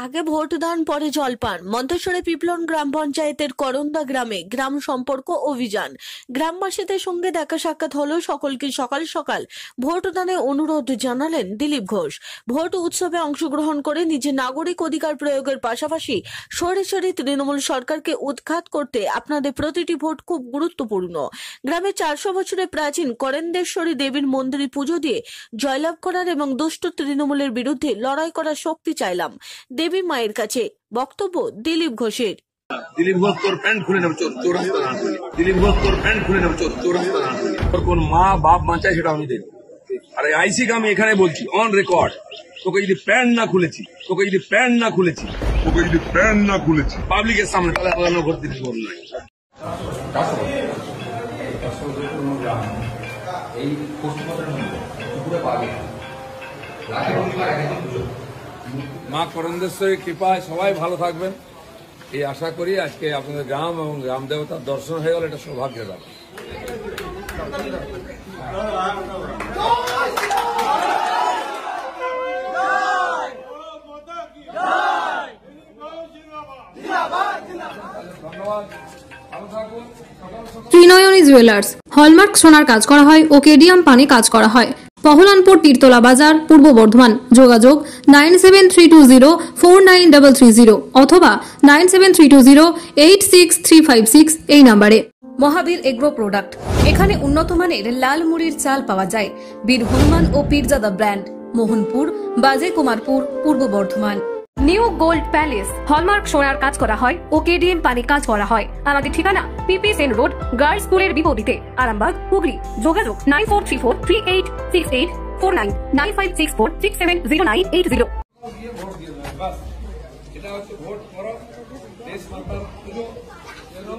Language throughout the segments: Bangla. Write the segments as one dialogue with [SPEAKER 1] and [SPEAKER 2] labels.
[SPEAKER 1] আগে ভোটদান পরে জলপান। মন্তেশ্বরে পিপলন গ্রাম পঞ্চায়েতের করন্দা গ্রামে গ্রাম সম্পর্ক অভিযান। গ্রামবাসীদের সঙ্গে দেখা সাক্ষাৎ হলো সকলকে সকাল সকাল ভোটদানে অনুরোধ জানালেন দিলীপ ঘোষ। ভোট উৎসবে অংশগ্রহণ করে নিজের নাগরিক অধিকার প্রয়োগের পাশাপাশি সরাসরি তৃণমূল সরকারকে উৎখাত করতে আপনাদের প্রতিটি ভোট খুব গুরুত্বপূর্ণ। গ্রামে 400 বছরের প্রাচীন করেন্দেশ্বরী দেবীর মন্দিরে পুজো দিয়ে জয়লাভ করার এবং দুষ্ট তৃণমূলের বিরুদ্ধে লড়াই করার শক্তি চাইলাম দেবী মায়ের কাছে। বক্তব্য দিলীপ ঘোষের।
[SPEAKER 2] দিলীপ ঘোষ তোর প্যান্ট খুলে নেব, চোর রাস্তা না খুলি। দিলীপ ঘোষ তোর প্যান্ট খুলে নেব, চোর রাস্তা না খুলি। তোর কোন মা বাপ বাঁচায় সেটা আমি দেখব। আর আইসিকে আমি এখানে বলছি অন রেকর্ড, তোকে যদি প্যান্ট না খুলেছি পাবলিকের সামনে তাহলে আলাদা ভোট দিতে বল নাই।
[SPEAKER 3] এই পশ্চিমবঙ্গের মধ্যে পুরো পাবে
[SPEAKER 4] মা করন্দেশ্বরীর কৃপায় সবাই ভালো থাকবেন এই আশা করি। আজকে আপনাদের গ্রাম এবং গ্রাম দেবতার দর্শন হয়ে গেল, এটা সৌভাগ্যের ব্যাপার।
[SPEAKER 5] 3নয়নী জুয়েলার্স হলমার্ক সোনার কাজ করা হয় ও কেডিয়াম পানি কাজ করা হয়। পহলানপুর তীরতলা বাজার, পূর্ব বর্ধমান। যোগাযোগ 9732049330 অথবা 9732086356 এই নম্বরে। মহাবীর এগ্রো প্রোডাক্ট, এখানে উন্নত মানের লাল মুড়ির চাল পাওয়া যায়। বীর হনুমান ও পীরজাদা ব্র্যান্ড, মোহনপুর, বাজে কুমারপুর, পূর্ব Bardhaman. New gold palace hallmark সোনার কাজ করা হয় ও কেডিএম পানি কাজ করা হয়। আমাদের ঠিকানা পিপি সেন রোড, গার্লস স্কুলের বিপরীতে, আরামবাগ, হুগলি। যোগাযোগ 9434386849 9564670980।
[SPEAKER 4] এটা হচ্ছে ভোট করো, দেশ মাতার পুজো। যেন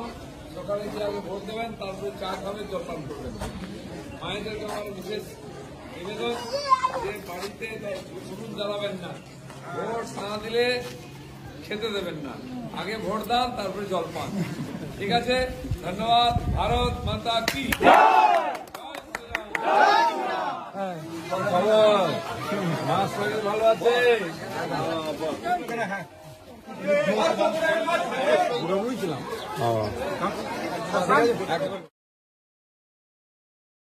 [SPEAKER 4] সকালে যে আগে ভোট দেবেন, তারপরে চা খাবে, জলপান করবেন। মায়েদেরকে আমার বিশেষ নিবেদন যে বাড়িতে উনুন জ্বালাবেন না, ভোট না দিলে খেতে দেবেন না, আগে ভোট দান তারপরে জলপান। ঠিক আছে, ধন্যবাদ। ভারত মাতা কি মা শরীর ভালো আছে?